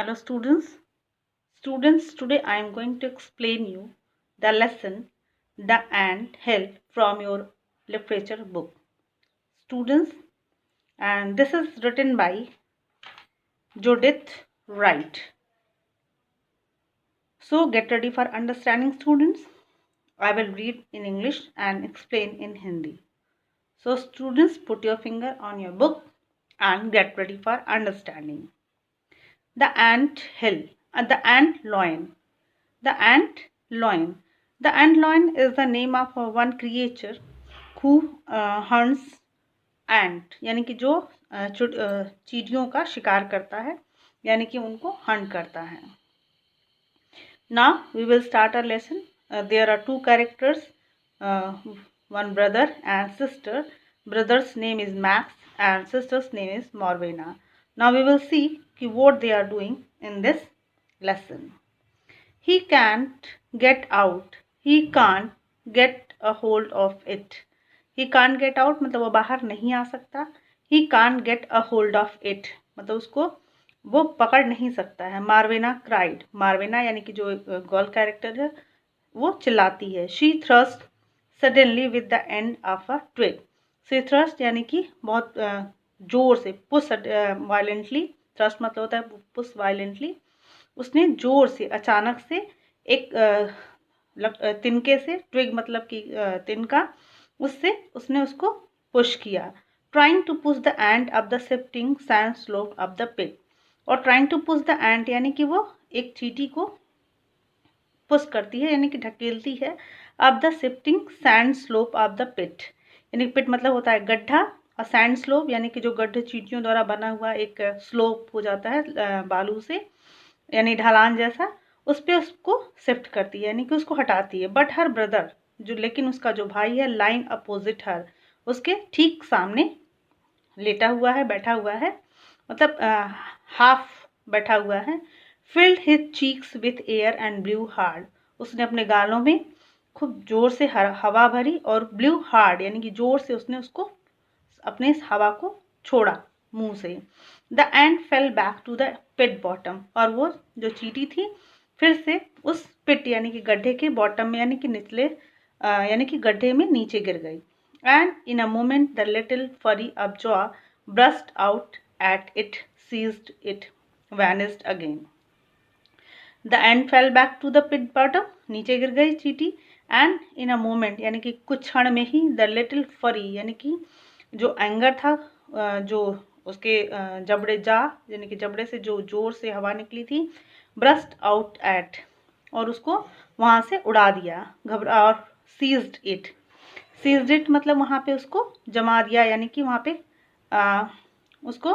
Hello students. Students, today I am going to explain you the lesson The Ant Hill from your literature book. Students, and this is written by Judith Wright. So get ready for understanding, students. I will read in English and explain in Hindi. So students, put your finger on your book and get ready for understanding. The Ant Hill, the Ant Lion. The ant lion. The ant lion is the name of one creature who hunts ant, यानी कि जो चींटियों का शिकार करता है, यानी कि उनको हंट करता है. Now we will start our lesson. There are two characters, one brother and sister. Brother's name is Max and sister's name is Morvena. Now we will see what they are doing in this lesson. He can't get out. He can't get a hold of it. He can't get out मतलब वो बाहर नहीं आ सकता. He can't get a hold of it मतलब उसको वो पकड़ नहीं सकता है. मार्वेना क्राइड. मार्वेना यानी कि जो गर्ल कैरेक्टर है वो चिल्लाती है. She thrust suddenly with the end of a twig. She thrust यानी कि बहुत जोर से. Push violently. Thrust मतलब होता है push violently. उसने जोर से अचानक से एक तिनके से, ट्विग मतलब कि तिनका, उससे उसने उसको पुश किया. Trying to push the ant up the shifting sand slope up the pit. और trying to push the ant यानी कि वो एक चींटी को पुश करती है, यानी कि ढकेलती है, up the shifting sand slope up the pit. यानी पिट मतलब होता है गड्ढा, और सैंड स्लोप यानी कि जो गड्ढे चींटियों द्वारा बना हुआ एक स्लोप हो जाता है बालू से, यानी ढलान जैसा, उस पर उसको शिफ्ट करती है, यानी कि उसको हटाती है. बट हर ब्रदर जो, लेकिन उसका जो भाई है, लाइन अपोजिट हर, उसके ठीक सामने लेटा हुआ है, बैठा हुआ है, मतलब हाफ बैठा हुआ है. Field his cheeks with air and blue hard. उसने अपने गालों में खूब जोर से हवा भरी और ब्लू हार्ड यानी कि जोर से उसने उसको अपने हवा को छोड़ा मुंह से. The ant fell back to the pit bottom. और वो जो चींटी थी फिर से उस पिट यानी कि गड्ढे के बॉटम में, यानी कि निचले यानी कि गड्ढे में नीचे गिर गई. And in a moment the little furry object burst out at it, seized it, vanished again. The ant fell back to the pit bottom, नीचे गिर गई चींटी. एंड इन अ मोमेंट यानी कि कुछ क्षण में ही, द लिटिल फरी यानी कि जो एंगर था, जो उसके जबड़े यानी कि जबड़े से जो जोर से हवा निकली थी, ब्रस्ट आउट एट, और उसको वहाँ से उड़ा दिया, घबरा. और सीज्ड इट मतलब वहाँ पे उसको जमा दिया, यानी कि वहाँ पे उसको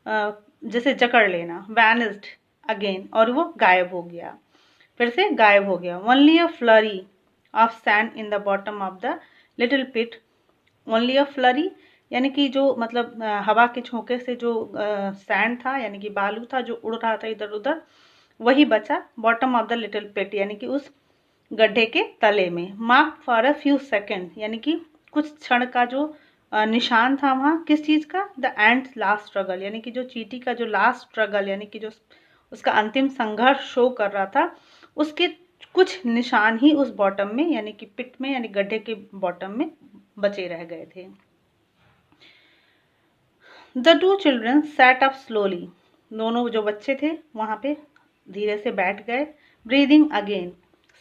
जैसे जकड़ लेना. वैनिस्ड अगेन, और वो गायब हो गया, फिर से गायब हो गया. Only a flurry of sand in the bottom of the little pit. Only a flurry यानी कि जो मतलब हवा के झोंके से जो सैंड था, यानी कि बालू था जो उड़ रहा था इधर उधर, वही बचा बॉटम ऑफ द लिटिल पिट, यानी कि उस गड्ढे के तले में. Mark for a few second यानी कि कुछ क्षण का जो निशान था वहाँ, किस चीज़ का? द एंड लास्ट स्ट्रगल, यानी कि जो चींटी का जो लास्ट स्ट्रगल, यानी कि जो उसका अंतिम संघर्ष शो कर रहा था, उसके कुछ निशान ही उस बॉटम में, यानी कि पिट में, यानी गड्ढे के बॉटम में बचे रह गए थे. The two children sat up slowly. दोनों जो बच्चे थे वहाँ पे धीरे से बैठ गए. ब्रीदिंग अगेन,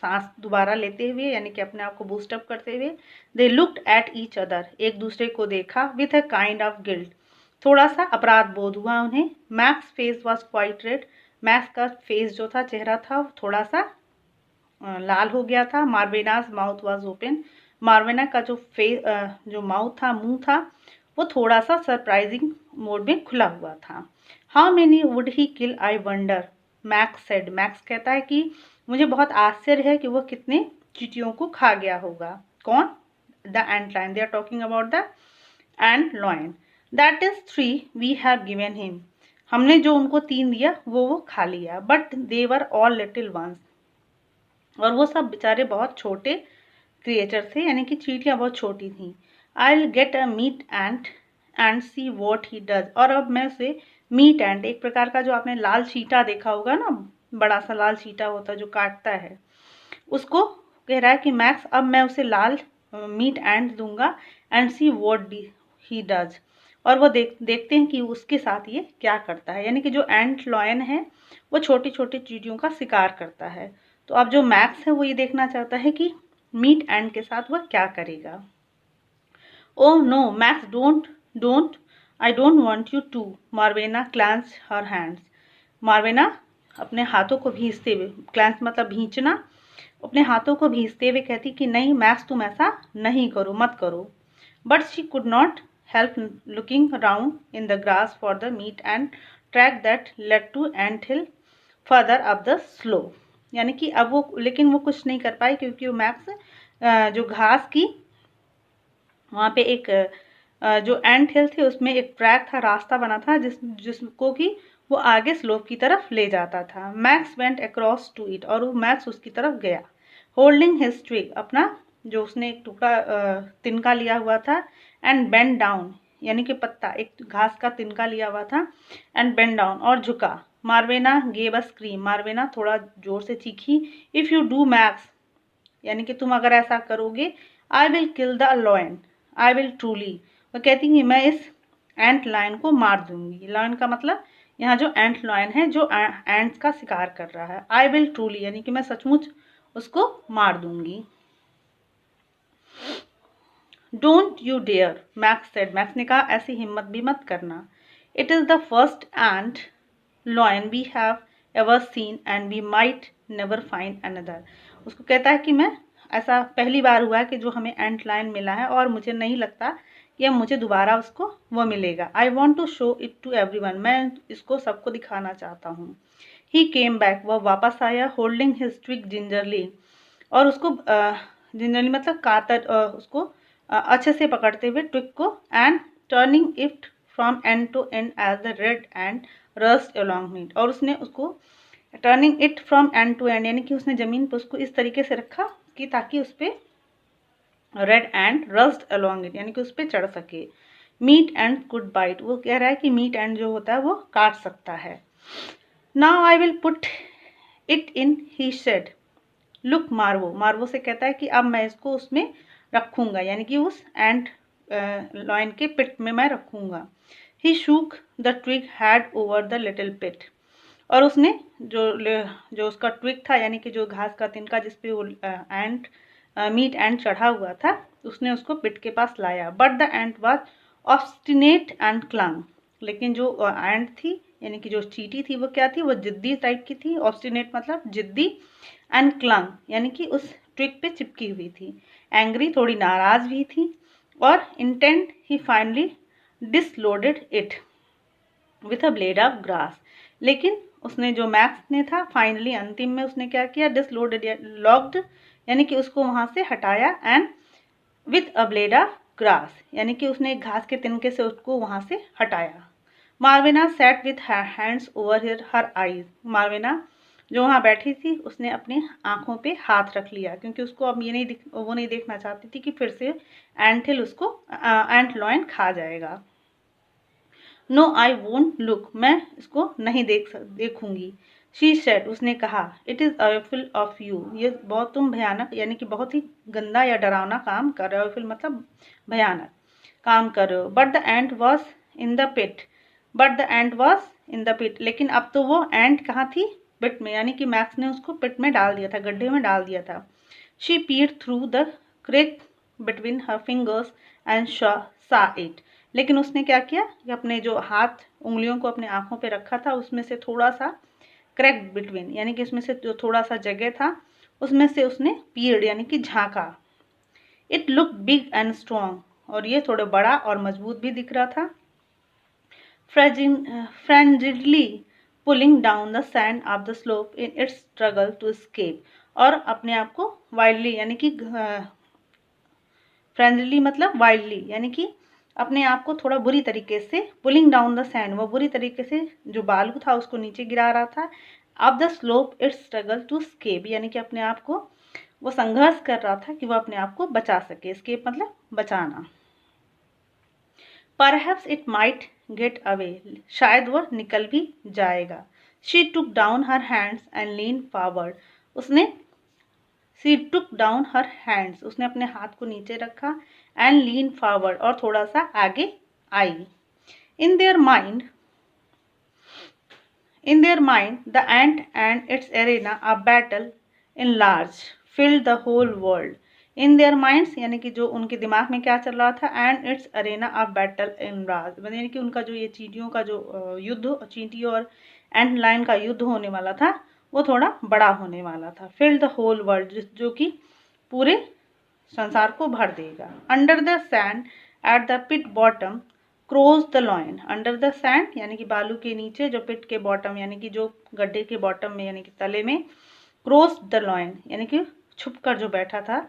सांस दोबारा लेते हुए, यानी कि अपने आप को बूस्टअप करते हुए. They looked at each other, एक दूसरे को देखा. With a kind of guilt, थोड़ा सा अपराध बोध हुआ उन्हें. Max face was quite red. Max का फेस जो था, चेहरा था, थोड़ा सा लाल हो गया था. मार्वेनाज माउथ वॉज ओपन. मार्वेना का जो जो माउथ था, मुंह था, वो थोड़ा सा सरप्राइजिंग मोड में खुला हुआ था. How many would he kill I wonder, max said. Max कहता है कि मुझे बहुत आश्चर्य है कि वो कितने चींटियों को खा गया होगा. कौन? The ant lion. They are talking about the ant lion. That is 3 we have given him. हमने जो उनको 3 दिया वो खा लिया. But they were all little ones. और वो सब बेचारे बहुत छोटे क्रिएचर थे, यानी कि चींटियाँ बहुत छोटी थी. I will get a meat ant and see what he does. और अब मैं उसे मीट एंट, एक प्रकार का जो आपने लाल चीटा देखा होगा ना, बड़ा सा लाल चीटा होता है जो काटता है, उसको कह रहा है कि मैक्स अब मैं उसे लाल मीट एंट दूंगा and see what he does, और वो देखते हैं कि उसके साथ ये क्या करता है। यानी कि जो एंट लॉयन है वो छोटी छोटी चींटियों का शिकार करता है। तो अब जो मैक्स है वो ये देखना चाहता है कि मीट एंट के साथ वह क्या करेगा। Oh no, Max, don't, I don't want you to. Marvina clenched her hands. Marvina अपने हाथों को भींचते हुए, क्लैंस मतलब भींचना, अपने हाथों को भींचते हुए कहती कि नहीं मैक्स तुम ऐसा नहीं करो, मत करो। But she could not help looking around in the grass for the meat and track that led to ant hill further up the slope. यानी कि अब वो, लेकिन वो कुछ नहीं कर पाई क्योंकि वो मैक्स जो घास की वहाँ पे एक जो एंट हिल थे उसमें एक ट्रैक था, रास्ता बना था जिसको कि वो आगे स्लोप की तरफ ले जाता था। Max went across to it, और वो मैक्स उसकी तरफ गया। होल्डिंग हिज ट्विग, अपना जो उसने एक टुकड़ा तिनका लिया हुआ था, एंड बेंड डाउन, यानी कि पत्ता, एक घास का तिनका लिया हुआ था, एंड बेंड डाउन, और झुका। मार्वेना गेव अ स्क्रीम, मार्वेना थोड़ा जोर से चीखी। इफ़ यू डू मैक्स, यानी कि तुम अगर ऐसा करोगे, I will kill the lion, I will truly, वो कहती है मैं इस एंट लायन को मार दूंगी। लायन का मतलब यहाँ जो एंट लायन है जो एंट्स का शिकार कर रहा है। आई विल ट्रूली यानी कि मैं सचमुच उसको मार दूंगी। Don't you dare, Max said, Max ने कहा ऐसी हिम्मत भी मत करना। It is the first ant lion we have ever seen and we might never find another. उसको कहता है कि मैं, ऐसा पहली बार हुआ है कि जो हमें एंट लायन मिला है और मुझे नहीं लगता कि अब मुझे दोबारा उसको वो मिलेगा। I want to show it to everyone, मैं इसको सबको दिखाना चाहता हूँ। ही केम बैक, वह वापस आया, होल्डिंग हिज ट्विग जिंजरली, और उसको जिंजरली मतलब कातर, उसको अच्छे से पकड़ते हुए ट्विग को, and turning it from end to end as the red and rust along it, और उसने उसको turning it from end to end यानी कि उसने ज़मीन पर उसको इस तरीके से रखा कि ताकि उस पर red and rust along it यानी कि उस पर चढ़ सके। मीट एंड कुड बाइट, वो कह रहा है कि मीट एंड जो होता है वो काट सकता है। Now I will put it in, he said. Look Marvo, Marvo से कहता है कि अब मैं इसको उसमें रखूँगा, यानी कि उस एंट लॉयन के पिट में मैं रखूँगा। He shook the twig hard over the little pit, और उसने जो उसका ट्विग था यानी कि जो घास का तिनका जिस पे वो एंट मीट एंट चढ़ा हुआ था, उसने उसको पिट के पास लाया। But the ant was obstinate and clang, लेकिन जो एंट थी यानी कि जो चींटी थी वो क्या थी, वो जिद्दी टाइप की थी। ऑब्स्टिनेट मतलब जिद्दी, एंड क्लंग यानी कि उस ट्विग पे चिपकी हुई थी। एंग्री थोड़ी नाराज भी थी, और intent he finally dislodged it with a blade of grass, लेकिन उसने जो मैक्स ने था फाइनली अंतिम में उसने क्या किया, डिसलोडेड लॉक्ड यानी कि उसको वहाँ से हटाया, and with a blade of grass यानी कि उसने एक घास के तिनके से उसको वहाँ से हटाया। Marvina sat with her hands over her eyes, Marvina जो वहाँ बैठी थी उसने अपनी आँखों पे हाथ रख लिया क्योंकि उसको अब ये वो नहीं देखना चाहती थी कि फिर से एंट हिल उसको एंट लॉयन खा जाएगा। नो आई वोंट लुक, मैं इसको नहीं देखूंगी। शी सेड, उसने कहा। इट इज़ अवेफुल ऑफ यू, ये बहुत तुम भयानक यानी कि बहुत ही गंदा या डरावना काम कर रहे हो। अवेफुल मतलब भयानक काम कर रहे हो। But the ant was in the pit, but the ant was in the pit, लेकिन अब तो वो एंट कहाँ थी, पिट में, यानी कि मैक्स ने उसको पिट में डाल दिया था, गड्ढे में डाल दिया था। शी पीड through the crack between her fingers and सा इट, लेकिन उसने क्या किया कि अपने जो हाथ उंगलियों को अपने आँखों पे रखा था उसमें से थोड़ा सा क्रैक बिटवीन यानी कि उसमें से जो थोड़ा सा जगह था उसमें से उसने पीड यानी कि झाँका। It look big and strong, और ये थोड़ा बड़ा और मजबूत भी दिख रहा था। Frenziedly pulling down the sand of the slope in its struggle to escape, और अपने आप को वाइल्डली यानी कि फ्रेंडली मतलब वाइल्डली यानी कि अपने आप को थोड़ा बुरी तरीके से, पुलिंग डाउन द सैंड वो बुरी तरीके से जो बालू था उसको नीचे गिरा रहा था। अब the slope its struggle to escape यानी कि अपने आप को वो संघर्ष कर रहा था कि वो अपने आप को बचा सके। स्केप मतलब बचाना। Perhaps it might get away, शायद वह निकल भी जाएगा। She took down her hands and lean forward, उसने she took down her hands, उसने अपने हाथ को नीचे रखा, एंड लीन फॉरवर्ड, और थोड़ा सा आगे आई। In their mind the ant and its arena a battle in large filled the whole world. In their minds यानी कि जो उनके दिमाग में क्या चल रहा था, and it's Arena of battle in large, यानी कि उनका जो ये चींटियों का जो युद्ध, चींटी और एंट लाइन का युद्ध होने वाला था, वो थोड़ा बड़ा होने वाला था। फिल्ड द होल वर्ल्ड, जो कि पूरे संसार को भर देगा। Under the sand at the pit bottom crouched the lion, under the sand यानी कि बालू के नीचे, जो पिट के बॉटम यानी कि जो गड्ढे के बॉटम में यानी कि तले में, क्रोज द लॉयन यानी कि छुप कर जो बैठा था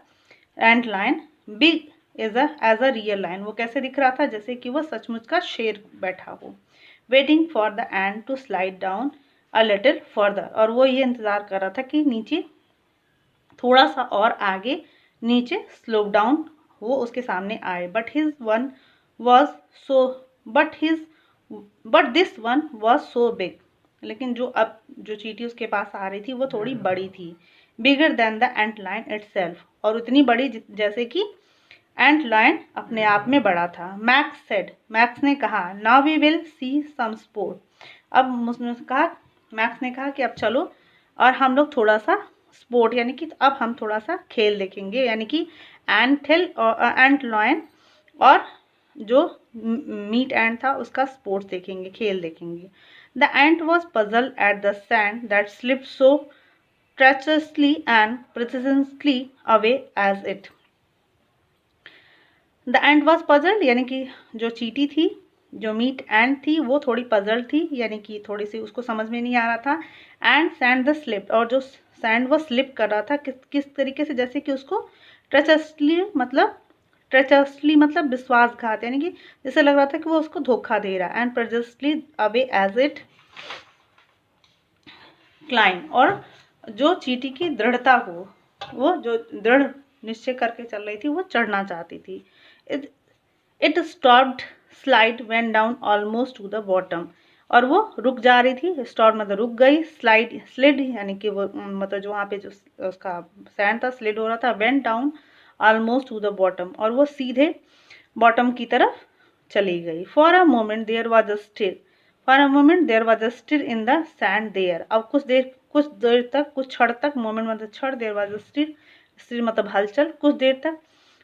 ant lion, big as a real lion, वो कैसे दिख रहा था, जैसे कि वो सचमुच का शेर बैठा हो। Waiting for the ant to slide down a little further, और वो ये इंतजार कर रहा था कि नीचे थोड़ा सा और आगे नीचे स्लोप डाउन हो, उसके सामने आए। But this one was so big, लेकिन जो चींटी उसके पास आ रही थी वो थोड़ी बड़ी थी। Bigger than the ant line itself, और उतनी बड़ी जैसे कि एंट लाइन अपने आप में बड़ा था। मैक्स ने कहा, now we will see some sport, अब उसने कहा, मैक्स ने कहा कि अब चलो और हम लोग थोड़ा सा स्पोर्ट यानी कि अब हम थोड़ा सा खेल देखेंगे, यानी कि एंट लायन और जो मीट एंट था उसका स्पोर्ट्स देखेंगे, खेल देखेंगे। The ant was puzzle at the sand that slipped so treacherously and persistently away as it. The ant was puzzled, यानी कि जो चींटी थी, जो मीट एंट थी, वो थोड़ी पजल थी, यानी कि थोड़ी सी उसको समझ में नहीं आ रहा था। एंड सैंड द स्लिप, और जो सैंड वो स्लिप कर रहा था किस तरीके से, जैसे कि उसको ट्रेचरसली मतलब विश्वासघात, यानी कि जैसे लग रहा था कि वो उसको धोखा दे रहा है। And persistently away as it climb, और जो चींटी की दृढ़ता हो, वो जो दृढ़ निश्चय करके चल रही थी, वो चढ़ना चाहती थी। It stopped slide went down almost to the bottom, और वो रुक जा रही थी। स्टॉप मतलब रुक गई, स्लिड यानी कि वो मतलब जो वहाँ पे जो उसका सैंड था स्लिड हो रहा था। Went down almost to the bottom, और वो सीधे बॉटम की तरफ चली गई। For a moment there was a stir in the sand there, अब कुछ देर तक, कुछ क्षण तक, मोमेंट मतलब क्षण, देयर वॉज अ स्टिर मतलब हलचल, कुछ देर तक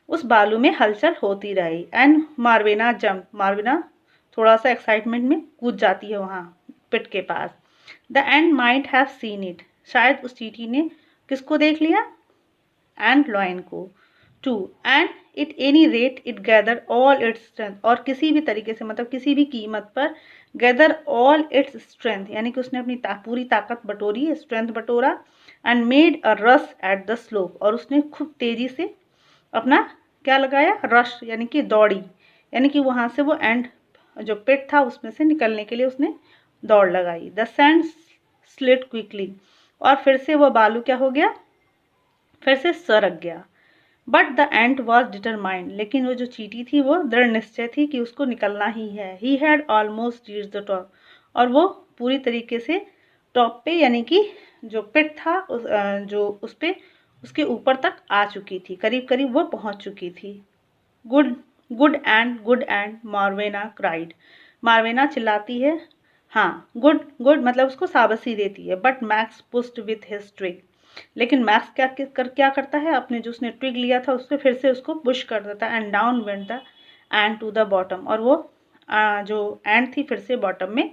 उस बालू में हलचल होती रही। एंड मार्वेना जंप, मार्वेना थोड़ा सा एक्साइटमेंट में कूद जाती है वहाँ पिट के पास। The ant might have seen it, शायद उस चींटी ने किसको देख लिया, एंट लॉयन को। To end it any rate it gathered all its strength, और किसी भी तरीके से मतलब किसी भी कीमत पर, गैदर ऑल इट्स स्ट्रेंथ यानी कि उसने अपनी पूरी ताकत बटोरी, स्ट्रेंथ बटोरा। And made a rush at the slope, और उसने खूब तेजी से अपना क्या लगाया, रश यानी कि दौड़ी, यानी कि वहाँ से वो एंड जो पिट था उसमें से निकलने के लिए उसने दौड़ लगाई। द सैंड स्लिड क्विकली, और फिर से वो बालू क्या हो गया, फिर से सरक गया। But the ant was determined, लेकिन वो जो चींटी थी वो दृढ़ निश्चय थी कि उसको निकलना ही है। He had almost reached the top, और वो पूरी तरीके से टॉप पे यानी कि जो पिट था जो उस पे उसके ऊपर तक आ चुकी थी, करीब करीब वो पहुंच चुकी थी। Good good and Marvena cried, Marvena चिल्लाती है, हाँ गुड मतलब उसको शाबाशी देती है। But Max pushed with his twig, लेकिन मैक्स क्या करता है, अपने जो उसने ट्विग लिया था उससे फिर से उसको पुश कर देता है। And down went the ant to the bottom, और वो जो एंड थी फिर से बॉटम में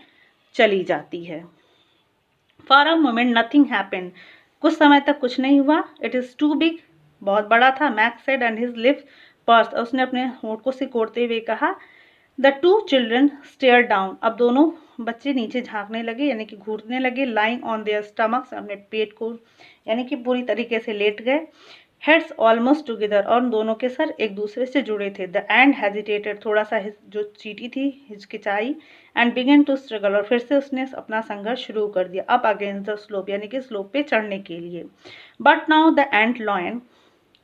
चली जाती है। For a moment nothing happened, कुछ समय तक कुछ नहीं हुआ। इट इज़ टू बिग, बहुत बड़ा था। Max said and his lips pursed, उसने अपने होंठ को सिकोड़ते हुए कहा। The two children stare down, अब दोनों बच्चे नीचे झांकने लगे यानी कि घूरने लगे। लाइंग ऑन देयर स्टमक्स, अपने पेट को यानी कि पूरी तरीके से लेट गए। हेड्स ऑलमोस्ट टुगेदर, और दोनों के सर एक दूसरे से जुड़े थे। द एंड हेजिटेटेड, थोड़ा सा जो चींटी थी हिचकिचाई। एंड बिगन टू स्ट्रगल, और फिर से उसने अपना संघर्ष शुरू कर दिया। अप अगेंस्ट द स्लोप, यानी कि स्लोप पे चढ़ने के लिए। But now the ant lion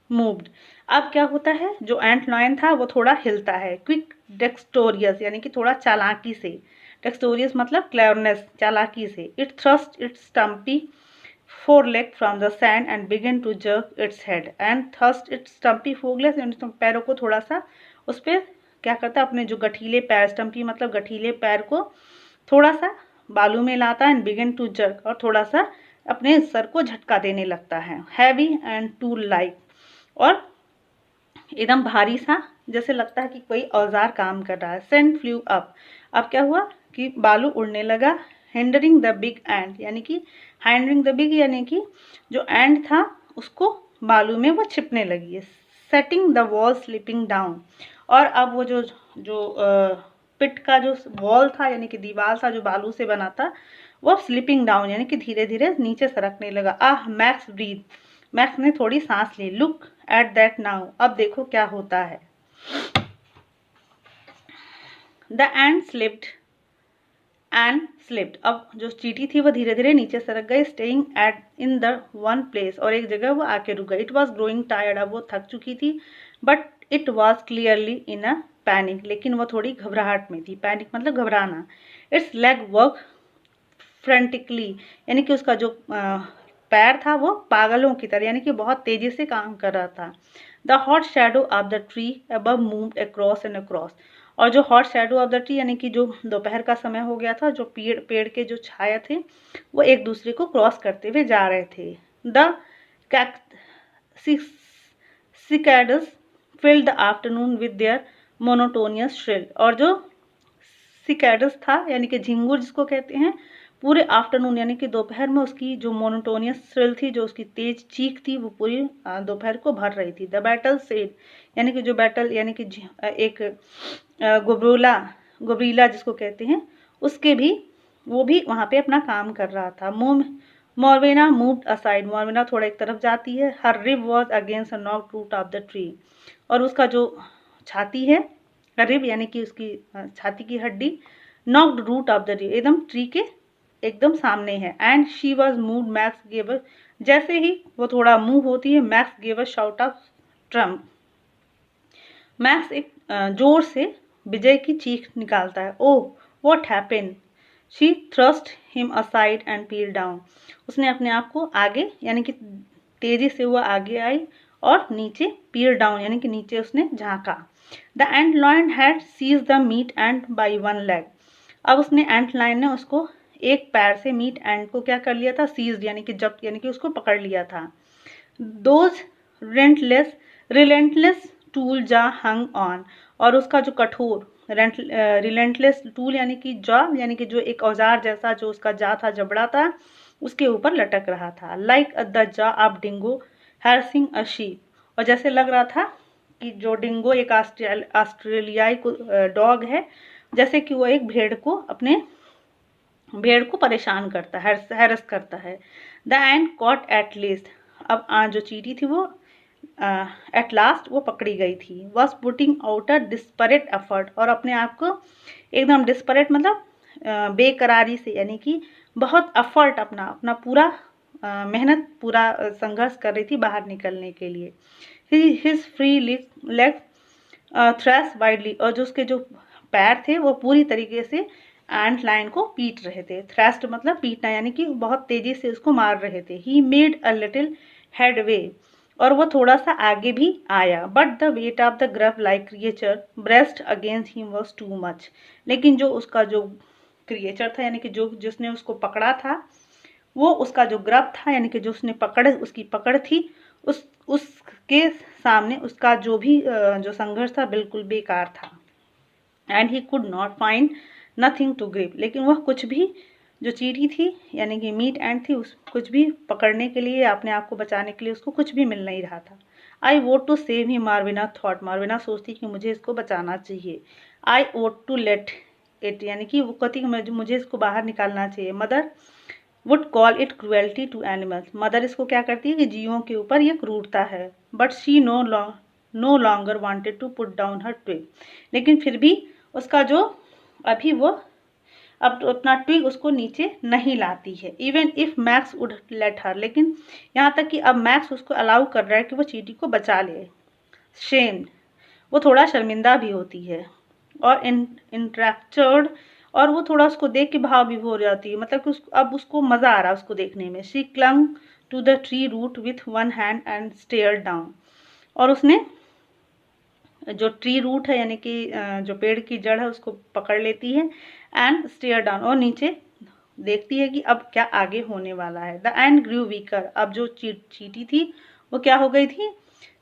moved, अब क्या होता है, जो एंट लॉयन था वो थोड़ा हिलता है। क्विक डेक्सटोरियस यानी कि थोड़ा चालाकी से, डेक्सटोरियस मतलब क्लेवरनेस, चालाकी से। It thrust its stumpy foreleg from the sand and began to jerk its head and thrust its stumpy forelegs, यानी तो पैरों को थोड़ा सा उस पर क्या करता है, अपने जो गठीले पैर, स्टम्पी मतलब गठीले पैर को थोड़ा सा बालू में लाता है, एंड बिगन टू जर्क, और थोड़ा सा अपने सर को झटका देने लगता है। हैवी एंड टूल लाइक, और एकदम भारी सा, जैसे लगता है कि कोई औजार काम कर रहा है। सेंड फ्लू अप, अब क्या हुआ कि बालू उड़ने लगा। हिंडरिंग द बिग एंड, यानी कि हैंडरिंग द बिग यानी कि जो एंड था उसको बालू में वो छिपने लगी है। Setting the wall slipping down, और अब वो जो जो पिट का जो वॉल था यानी कि दीवार था जो बालू से बना था, वो स्लिपिंग डाउन यानी कि धीरे धीरे नीचे सरकने लगा। आह मैक्स ब्रीथ, मैक्स ने थोड़ी सांस ली। लुक एट दैट नाउ, अब देखो क्या होता है। The and slipped and slipped, अब जो चींटी थी वो धीरे धीरे नीचे सरक गई। Staying at in the one place, और एक जगह वो आके रुक गई। इट वॉज ग्रोइंग टायर्ड, अब वो थक चुकी थी। But it was clearly in a panic, लेकिन वो थोड़ी घबराहट में थी। पैनिक मतलब घबराना। इट्स लेग वर्क फ्रेंटिकली, यानी कि उसका जो पैर था वो पागलों की तरह, यानी कि बहुत तेजी से काम कर रहा था। The hot shadow of the tree above moved across and across, और जो hot shadow of the tree यानी कि जो दोपहर का समय हो गया था, जो पेड़ के जो छाया थे वो एक दूसरे को क्रॉस करते हुए जा रहे थे। The cicadas filled the afternoon with their monotonous shrill, और जो सिकैडस था यानी कि झिंगुर जिसको कहते हैं, पूरे आफ्टरनून यानी कि दोपहर में उसकी जो मोनोटोनियस श्रिल थी, जो उसकी तेज चीख थी, वो पूरी दोपहर को भर रही थी। द बैटल सेड, यानी कि जो बैटल यानी कि एक गुबरीला जिसको कहते हैं, उसके भी वो भी वहाँ पे अपना काम कर रहा था। मोरवेना मूव्ड असाइड, मोरवेना थोड़ा एक तरफ जाती है। Her rib was against a knocked root of the tree, और उसका जो छाती है, रिब यानी कि उसकी छाती की हड्डी, knocked root of the tree एकदम ट्री के एकदम सामने है। And she was moved, Max gave a, जैसे ही वो थोड़ा मूव होती है, Max gave a shout of triumph, Max एक जोर से विजय की चीख निकालता है। Oh what happened, she thrust him aside and peel down, उसने अपने आप को आगे यानी कि तेजी से वो आगे आई और नीचे पील डाउन यानी कि नीचे उसने झांका। The ant lion had seized the meat and by one leg, अब उसने एंट लाइन ने उसको एक पैर से मीट एंड को क्या कर लिया था, सीज्ड यानी कि जब्त यानी कि उसको पकड़ लिया था। दोज रिलेंटलेस टूल जा हंग ऑन, और उसका जो कठोर रिलेंटलेस टूल यानी कि जॉ यानी कि जो एक औजार जैसा जो उसका जा था, जबड़ा था, उसके ऊपर लटक रहा था। Like the jaw of dingo हैरसिंग a sheep, और जैसे लग रहा था कि जो डिंगो एक ऑस्ट्रेलियाई डॉग है, जैसे कि वो एक भेड़ को परेशान करता है, हैरस करता है। The ant caught at least, अब जो चींटी थी वो एट लास्ट वो पकड़ी गई थी। Was putting out a desperate effort, और अपने आप को एकदम डिस्परेट मतलब बेकरारी से यानी कि बहुत एफर्ट अपना पूरा मेहनत पूरा संघर्ष कर रही थी बाहर निकलने के लिए। His free leg trash widely, और जो उसके जो पैर थे वो पूरी तरीके से एंट लाइन को पीट रहे थे। थ्रैस्ट मतलब पीटना यानी कि बहुत तेजी से उसको मार रहे थे। He made a little headway, और वो थोड़ा सा आगे भी आया। But the weight of the gruff like creature breast against him was too much, लेकिन जो उसका जो क्रिएचर था यानी कि जो जिसने उसको पकड़ा था, वो उसका जो ग्रफ था यानी कि जो उसने उसकी पकड़ थी, उसके सामने उसका जो भी जो संघर्ष था बिल्कुल बेकार था। And he could not find nothing to grip, लेकिन वह कुछ भी जो चींटी थी यानी कि मीट एंड थी, उस कुछ भी पकड़ने के लिए, अपने आप को बचाने के लिए उसको कुछ भी मिल नहीं रहा था। I want to save he, Marvina thought, Marvina सोचती कि मुझे इसको बचाना चाहिए। I want to let it, यानी कि वो कहती कि मुझे इसको बाहर निकालना चाहिए। Mother would call it cruelty to animals, mother इसको क्या करती है कि जीवों के ऊपर ये क्रूरता है। But she no longer wanted to put down her twig, लेकिन फिर भी उसका जो अभी वो अब अपना ट्विग उसको नीचे नहीं लाती है। Even if max would let her, लेकिन यहाँ तक कि अब मैक्स उसको अलाउ कर रहा है कि वो चींटी को बचा ले। शेम्ड, वो थोड़ा शर्मिंदा भी होती है, और इंट्रैक्चर्ड, और वो थोड़ा उसको देख के भाव विभोर हो जाती है, मतलब कि अब उसको मज़ा आ रहा है उसको देखने में। She clung to the tree root with one hand and stared down, और उसने जो ट्री रूट है यानी कि जो पेड़ की जड़ है उसको पकड़ लेती है, एंड स्टेयर डाउन, और नीचे देखती है कि अब क्या आगे होने वाला है। द एंड ग्रू वीकर, अब जो चींटी थी वो क्या हो गई थी,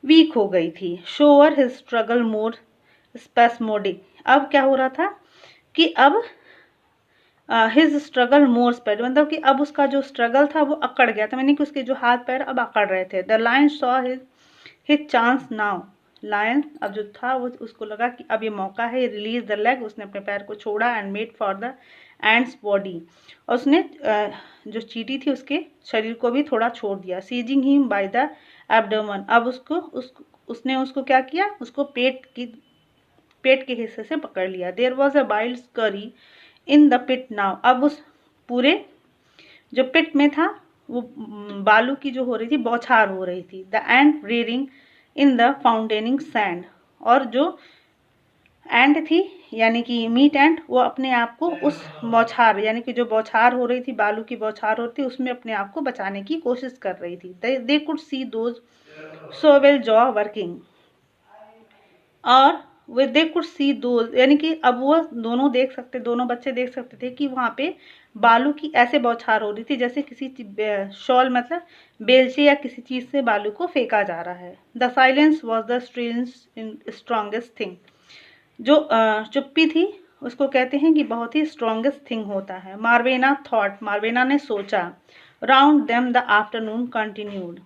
वीक हो गई थी। शोअर हिज स्ट्रगल मोर स्पेस्मोडिक, अब क्या हो रहा था कि अब हिज स्ट्रगल मोर स्पेड, मतलब कि अब उसका जो स्ट्रगल था वो अकड़ गया था, यानी कि उसके जो हाथ पैर अब अकड़ रहे थे। The lion saw his chance now, lion अब जो था वो उसको लगा कि अब ये मौका है, रिलीज द लेग, उसने अपने पैर को छोड़ा, and made for the ends body, और उसने जो चींटी थी उसके शरीर को भी थोड़ा छोड़ दिया। Seizing him by the abdomen, अब उसने उसको क्या किया, उसको पेट के हिस्से से पकड़ लिया। There was a wild scurry in the pit now, अब उस पूरे जो पिट में था वो बालू की जो हो रही थी बौछार हो रही थी। The ant rearing in the fountaining sand, और जो एंड थी यानी कि मीट एंड, वो अपने आप को उस बौछार यानी कि जो बौछार हो रही थी, बालू की बौछार हो रही थी, उसमें अपने आप को बचाने की कोशिश कर रही थी। They could see those so well jaw working, और वे दे कुड सी दोज, यानी कि अब वो दोनों बच्चे देख सकते थे कि वहाँ पे बालू की ऐसे बौछार हो रही थी जैसे किसी शॉल मतलब बेलचे या किसी चीज़ से बालू को फेंका जा रहा है। The silence was the strongest thing, जो चुप्पी थी उसको कहते हैं कि बहुत ही स्ट्रॉन्गेस्ट थिंग होता है। मार्वेना थॉट, मार्वेना ने सोचा। Round them the afternoon continued,